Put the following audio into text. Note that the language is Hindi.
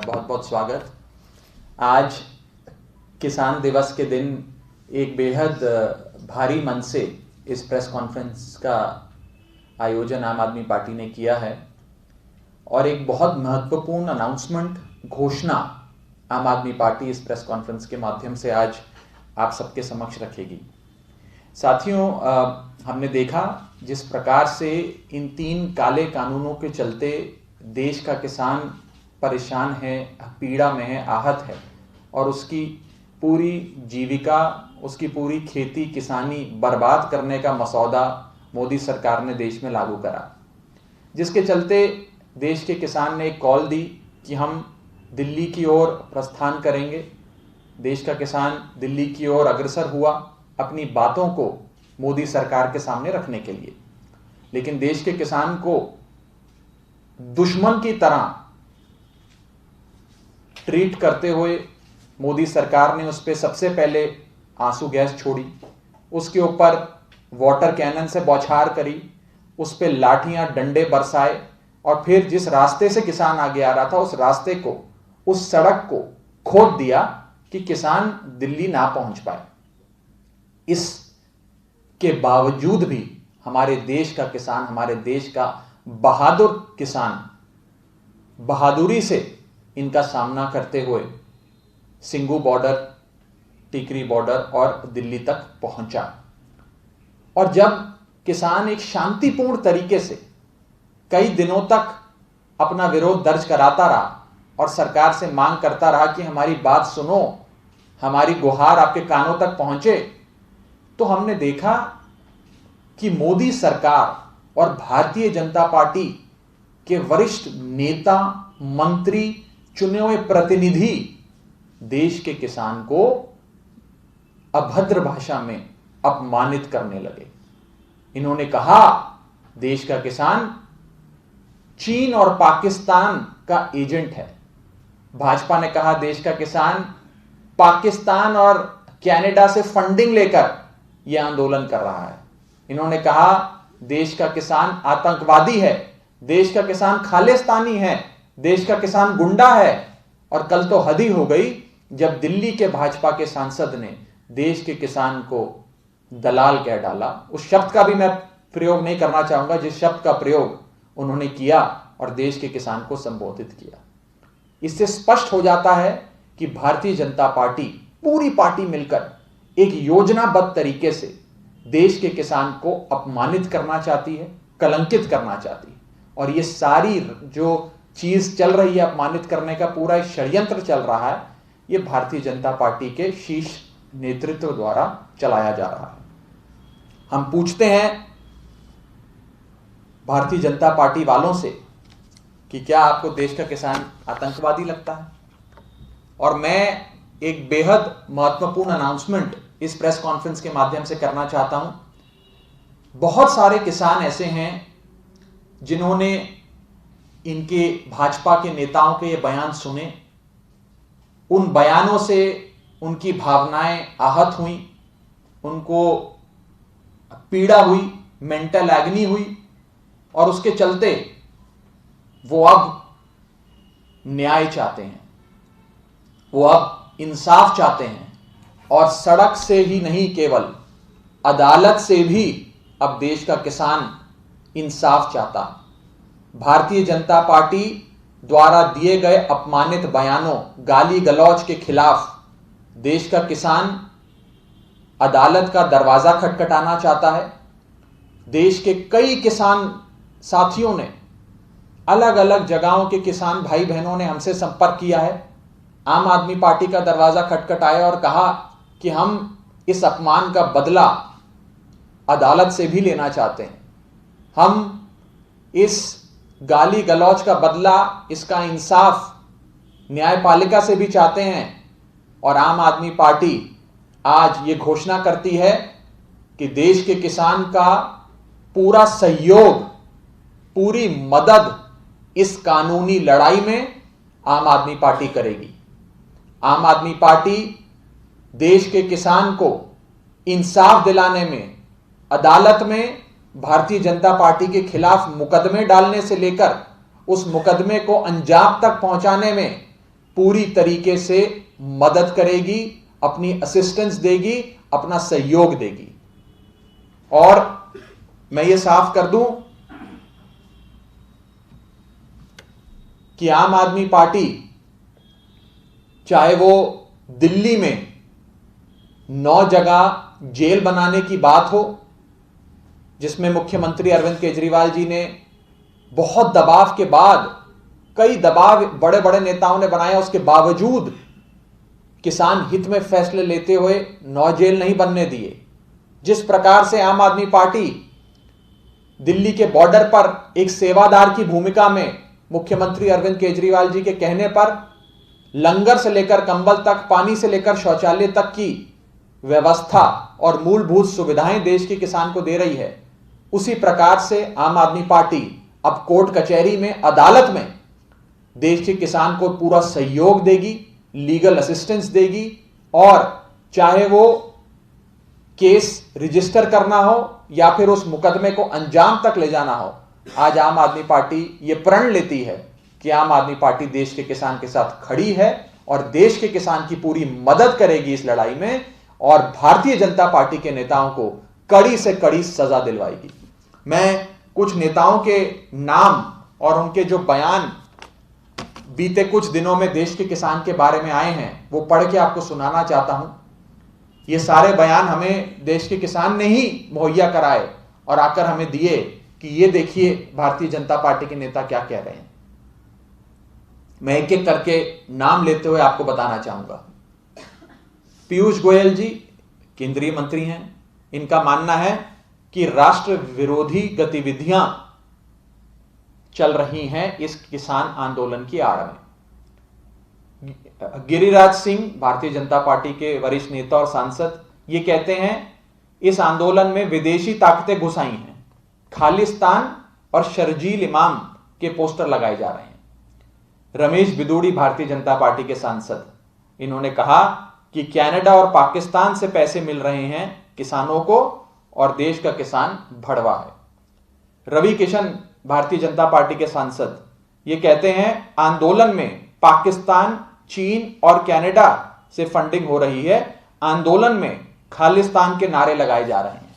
बहुत बहुत स्वागत। आज किसान दिवस के दिन एक बेहद भारी मन से इस प्रेस कॉन्फ्रेंस का आयोजन आम आदमी पार्टी ने किया है और एक बहुत महत्वपूर्ण अनाउंसमेंट घोषणा आम आदमी पार्टी इस प्रेस कॉन्फ्रेंस के माध्यम से आज आप सबके समक्ष रखेगी। साथियों, हमने देखा जिस प्रकार से इन 3 काले कानूनों के चलते देश का किसान परेशान है, पीड़ा में है, आहत है और उसकी पूरी जीविका, उसकी पूरी खेती किसानी बर्बाद करने का मसौदा मोदी सरकार ने देश में लागू करा, जिसके चलते देश के किसान ने एक कॉल दी कि हम दिल्ली की ओर प्रस्थान करेंगे। देश का किसान दिल्ली की ओर अग्रसर हुआ अपनी बातों को मोदी सरकार के सामने रखने के लिए, लेकिन देश के किसान को दुश्मन की तरह ट्रीट करते हुए मोदी सरकार ने उस पर सबसे पहले आंसू गैस छोड़ी, उसके ऊपर वाटर कैनन से बौछार करी, उस पर लाठियां डंडे बरसाए और फिर जिस रास्ते से किसान आगे आ रहा था उस रास्ते को, उस सड़क को खोद दिया कि किसान दिल्ली ना पहुंच पाए। इसके बावजूद भी हमारे देश का किसान, हमारे देश का बहादुर किसान बहादुरी से इनका सामना करते हुए सिंघू बॉर्डर, टिकरी बॉर्डर और दिल्ली तक पहुंचा। और जब किसान एक शांतिपूर्ण तरीके से कई दिनों तक अपना विरोध दर्ज कराता रहा और सरकार से मांग करता रहा कि हमारी बात सुनो, हमारी गुहार आपके कानों तक पहुंचे, तो हमने देखा कि मोदी सरकार और भारतीय जनता पार्टी के वरिष्ठ नेता, मंत्री, चुने हुए प्रतिनिधि देश के किसान को अभद्र भाषा में अपमानित करने लगे। इन्होंने कहा देश का किसान चीन और पाकिस्तान का एजेंट है। भाजपा ने कहा देश का किसान पाकिस्तान और कनाडा से फंडिंग लेकर यह आंदोलन कर रहा है। इन्होंने कहा देश का किसान आतंकवादी है, देश का किसान खालिस्तानी है, देश का किसान गुंडा है। और कल तो हद ही हो गई जब दिल्ली के भाजपा के सांसद ने देश के किसान को दलाल कह डाला। उस शब्द का भी मैं प्रयोग नहीं करना चाहूंगा जिस शब्द का प्रयोग उन्होंने किया और देश के किसान को संबोधित किया। इससे स्पष्ट हो जाता है कि भारतीय जनता पार्टी, पूरी पार्टी मिलकर एक योजनाबद्ध तरीके से देश के किसान को अपमानित करना चाहती है, कलंकित करना चाहती है। और ये सारी जो चीज चल रही है, अपमानित करने का पूरा षड्यंत्र चल रहा है, ये भारतीय जनता पार्टी के शीर्ष नेतृत्व द्वारा चलाया जा रहा है। हम पूछते हैं भारतीय जनता पार्टी वालों से कि क्या आपको देश का किसान आतंकवादी लगता है? और मैं एक बेहद महत्वपूर्ण अनाउंसमेंट इस प्रेस कॉन्फ्रेंस के माध्यम से करना चाहता हूं। बहुत सारे किसान ऐसे हैं जिन्होंने इनके भाजपा के नेताओं के ये बयान सुने, उन बयानों से उनकी भावनाएं आहत हुई, उनको पीड़ा हुई, मेंटल एग्नी हुई और उसके चलते वो अब न्याय चाहते हैं, वो अब इंसाफ चाहते हैं और सड़क से ही नहीं केवल अदालत से भी अब देश का किसान इंसाफ चाहता है। भारतीय जनता पार्टी द्वारा दिए गए अपमानित बयानों, गाली गलौज के खिलाफ देश का किसान अदालत का दरवाजा खटखटाना चाहता है। देश के कई किसान साथियों ने, अलग अलग जगहों के किसान भाई बहनों ने हमसे संपर्क किया है, आम आदमी पार्टी का दरवाजा खटखटाया और कहा कि हम इस अपमान का बदला अदालत से भी लेना चाहते हैं, हम इस गाली गलौज का बदला, इसका इंसाफ न्यायपालिका से भी चाहते हैं। और आम आदमी पार्टी आज ये घोषणा करती है कि देश के किसान का पूरा सहयोग, पूरी मदद इस कानूनी लड़ाई में आम आदमी पार्टी करेगी। आम आदमी पार्टी देश के किसान को इंसाफ दिलाने में अदालत में भारतीय जनता पार्टी के खिलाफ मुकदमे डालने से लेकर उस मुकदमे को अंजाम तक पहुंचाने में पूरी तरीके से मदद करेगी, अपनी असिस्टेंस देगी, अपना सहयोग देगी। और मैं ये साफ कर दूं कि आम आदमी पार्टी, चाहे वो दिल्ली में 9 जगह जेल बनाने की बात हो, जिसमें मुख्यमंत्री अरविंद केजरीवाल जी ने बहुत दबाव के बाद, कई दबाव बड़े बड़े नेताओं ने बनाया, उसके बावजूद किसान हित में फैसले लेते हुए 9 जेल नहीं बनने दिए। जिस प्रकार से आम आदमी पार्टी दिल्ली के बॉर्डर पर एक सेवादार की भूमिका में मुख्यमंत्री अरविंद केजरीवाल जी के कहने पर लंगर से लेकर कंबल तक, पानी से लेकर शौचालय तक की व्यवस्था और मूलभूत सुविधाएं देश के किसान को दे रही है, उसी प्रकार से आम आदमी पार्टी अब कोर्ट कचहरी में, अदालत में देश के किसान को पूरा सहयोग देगी, लीगल असिस्टेंस देगी। और चाहे वो केस रजिस्टर करना हो या फिर उस मुकदमे को अंजाम तक ले जाना हो, आज आम आदमी पार्टी ये प्रण लेती है कि आम आदमी पार्टी देश के किसान के साथ खड़ी है और देश के किसान की पूरी मदद करेगी इस लड़ाई में, और भारतीय जनता पार्टी के नेताओं को कड़ी से कड़ी सजा दिलवाएगी। मैं कुछ नेताओं के नाम और उनके जो बयान बीते कुछ दिनों में देश के किसान के बारे में आए हैं, वो पढ़ के आपको सुनाना चाहता हूं। ये सारे बयान हमें देश के किसान ने ही मुहैया कराए और आकर हमें दिए कि ये देखिए भारतीय जनता पार्टी के नेता क्या कह रहे हैं। मैं एक एक करके नाम लेते हुए आपको बताना चाहूंगा। पीयूष गोयल जी केंद्रीय मंत्री हैं। इनका मानना है कि राष्ट्र विरोधी गतिविधियां चल रही हैं इस किसान आंदोलन की आड़ में। गिरिराज सिंह, भारतीय जनता पार्टी के वरिष्ठ नेता और सांसद, ये कहते हैं इस आंदोलन में विदेशी ताकतें घुस आई हैं, खालिस्तान और शर्जील इमाम के पोस्टर लगाए जा रहे हैं। रमेश बिदूड़ी, भारतीय जनता पार्टी के सांसद, इन्होंने कहा कि कनाडा और पाकिस्तान से पैसे मिल रहे हैं किसानों को और देश का किसान भड़वा है। रवि किशन, भारतीय जनता पार्टी के सांसद, ये कहते हैं आंदोलन में पाकिस्तान, चीन और कनाडा से फंडिंग हो रही है, आंदोलन में खालिस्तान के नारे लगाए जा रहे हैं।